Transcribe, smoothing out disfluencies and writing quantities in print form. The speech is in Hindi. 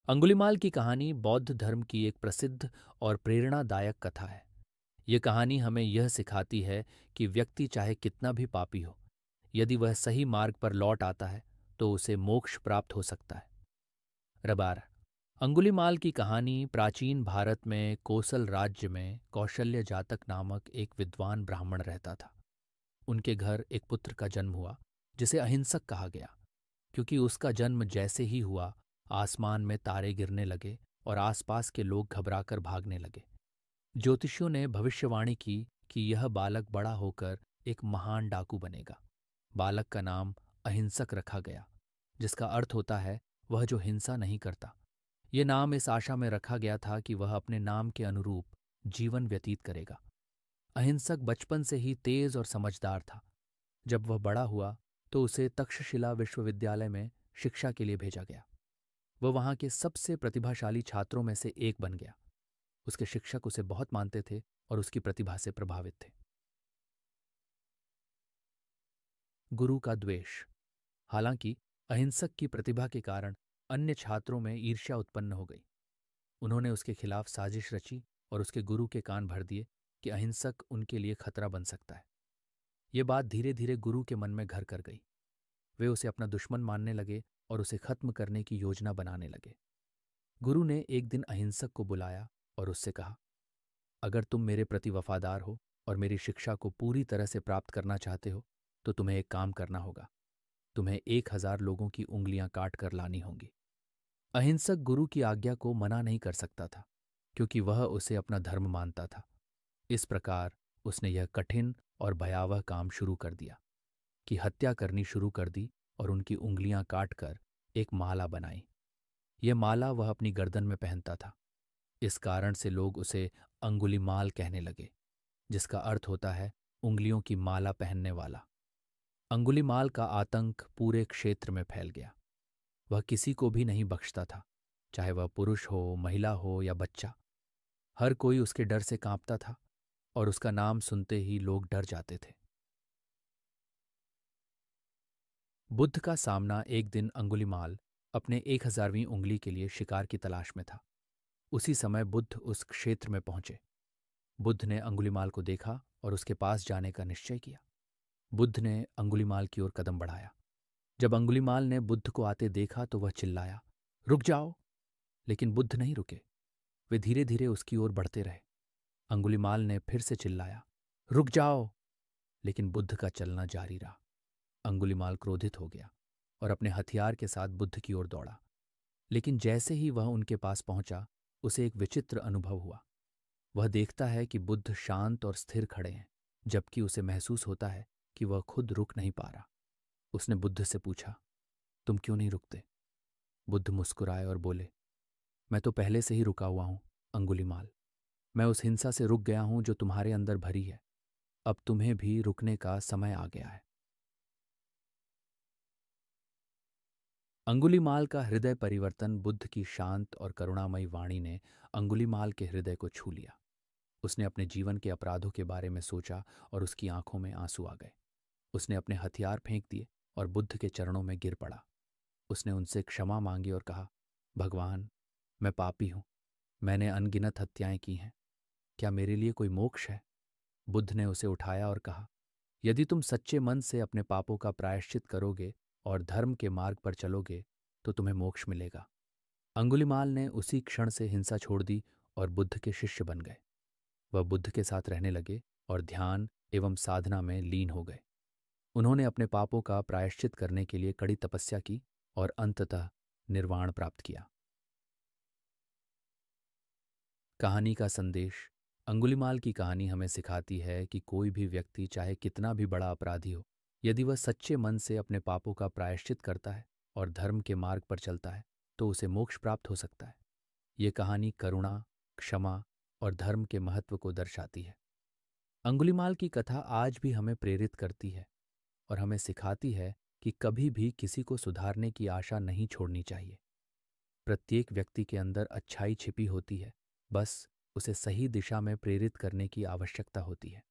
अंगुलीमाल की कहानी बौद्ध धर्म की एक प्रसिद्ध और प्रेरणादायक कथा है। ये कहानी हमें यह सिखाती है कि व्यक्ति चाहे कितना भी पापी हो, यदि वह सही मार्ग पर लौट आता है तो उसे मोक्ष प्राप्त हो सकता है। रबार अंगुलीमाल की कहानी प्राचीन भारत में कोसल राज्य में कौशल्य जातक नामक एक विद्वान ब्राह्मण रहता था। उनके घर एक पुत्र का जन्म हुआ जिसे अहिंसक कहा गया, क्योंकि उसका जन्म जैसे ही हुआ आसमान में तारे गिरने लगे और आसपास के लोग घबराकर भागने लगे। ज्योतिषियों ने भविष्यवाणी की कि यह बालक बड़ा होकर एक महान डाकू बनेगा। बालक का नाम अहिंसक रखा गया, जिसका अर्थ होता है वह जो हिंसा नहीं करता। ये नाम इस आशा में रखा गया था कि वह अपने नाम के अनुरूप जीवन व्यतीत करेगा। अहिंसक बचपन से ही तेज और समझदार था। जब वह बड़ा हुआ तो उसे तक्षशिला विश्वविद्यालय में शिक्षा के लिए भेजा गया। वह वहां के सबसे प्रतिभाशाली छात्रों में से एक बन गया। उसके शिक्षक उसे बहुत मानते थे और उसकी प्रतिभा से प्रभावित थे। गुरु का द्वेष। हालांकि अहिंसक की प्रतिभा के कारण अन्य छात्रों में ईर्ष्या उत्पन्न हो गई। उन्होंने उसके खिलाफ साजिश रची और उसके गुरु के कान भर दिए कि अहिंसक उनके लिए खतरा बन सकता है। ये बात धीरे धीरे गुरु के मन में घर कर गई। वे उसे अपना दुश्मन मानने लगे और उसे खत्म करने की योजना बनाने लगे। गुरु ने एक दिन अहिंसक को बुलाया और उससे कहा, अगर तुम मेरे प्रति वफादार हो और मेरी शिक्षा को पूरी तरह से प्राप्त करना चाहते हो तो तुम्हें एक काम करना होगा। तुम्हें 1000 लोगों की उंगलियां काट कर लानी होंगी। अहिंसक गुरु की आज्ञा को मना नहीं कर सकता था, क्योंकि वह उसे अपना धर्म मानता था। इस प्रकार उसने यह कठिन और भयावह काम शुरू कर दिया कि हत्या करनी शुरू कर दी और उनकी उंगलियां काटकर एक माला बनाई। यह माला वह अपनी गर्दन में पहनता था। इस कारण से लोग उसे अंगुलीमाल कहने लगे, जिसका अर्थ होता है उंगलियों की माला पहनने वाला। अंगुलीमाल का आतंक पूरे क्षेत्र में फैल गया। वह किसी को भी नहीं बख्शता था, चाहे वह पुरुष हो, महिला हो या बच्चा। हर कोई उसके डर से कांपता था और उसका नाम सुनते ही लोग डर जाते थे। बुद्ध का सामना। एक दिन अंगुलीमाल अपने 1000वीं उंगली के लिए शिकार की तलाश में था। उसी समय बुद्ध उस क्षेत्र में पहुंचे। बुद्ध ने अंगुलीमाल को देखा और उसके पास जाने का निश्चय किया। बुद्ध ने अंगुलीमाल की ओर कदम बढ़ाया। जब अंगुलीमाल ने बुद्ध को आते देखा तो वह चिल्लाया, रुक जाओ! लेकिन बुद्ध नहीं रुके। वे धीरे धीरे उसकी ओर बढ़ते रहे। अंगुलीमाल ने फिर से चिल्लाया, रुक जाओ! लेकिन बुद्ध का चलना जारी रहा। अंगुलीमाल क्रोधित हो गया और अपने हथियार के साथ बुद्ध की ओर दौड़ा। लेकिन जैसे ही वह उनके पास पहुंचा, उसे एक विचित्र अनुभव हुआ। वह देखता है कि बुद्ध शांत और स्थिर खड़े हैं, जबकि उसे महसूस होता है कि वह खुद रुक नहीं पा रहा। उसने बुद्ध से पूछा, तुम क्यों नहीं रुकते? बुद्ध मुस्कुराए और बोले, मैं तो पहले से ही रुका हुआ हूं, अंगुलीमाल। मैं उस हिंसा से रुक गया हूं जो तुम्हारे अंदर भरी है। अब तुम्हें भी रुकने का समय आ गया है। अंगुलीमाल का हृदय परिवर्तन। बुद्ध की शांत और करुणामयी वाणी ने अंगुलीमाल के हृदय को छू लिया। उसने अपने जीवन के अपराधों के बारे में सोचा और उसकी आंखों में आंसू आ गए। उसने अपने हथियार फेंक दिए और बुद्ध के चरणों में गिर पड़ा। उसने उनसे क्षमा मांगी और कहा, भगवान, मैं पापी हूं। मैंने अनगिनत हत्याएं की हैं। क्या मेरे लिए कोई मोक्ष है? बुद्ध ने उसे उठाया और कहा, यदि तुम सच्चे मन से अपने पापों का प्रायश्चित करोगे और धर्म के मार्ग पर चलोगे तो तुम्हें मोक्ष मिलेगा। अंगुलीमाल ने उसी क्षण से हिंसा छोड़ दी और बुद्ध के शिष्य बन गए। वह बुद्ध के साथ रहने लगे और ध्यान एवं साधना में लीन हो गए। उन्होंने अपने पापों का प्रायश्चित करने के लिए कड़ी तपस्या की और अंततः निर्वाण प्राप्त किया। कहानी का संदेश। अंगुलीमाल की कहानी हमें सिखाती है कि कोई भी व्यक्ति चाहे कितना भी बड़ा अपराधी हो, यदि वह सच्चे मन से अपने पापों का प्रायश्चित करता है और धर्म के मार्ग पर चलता है तो उसे मोक्ष प्राप्त हो सकता है। ये कहानी करुणा, क्षमा और धर्म के महत्व को दर्शाती है। अंगुलीमाल की कथा आज भी हमें प्रेरित करती है और हमें सिखाती है कि कभी भी किसी को सुधारने की आशा नहीं छोड़नी चाहिए। प्रत्येक व्यक्ति के अंदर अच्छाई छिपी होती है, बस उसे सही दिशा में प्रेरित करने की आवश्यकता होती है।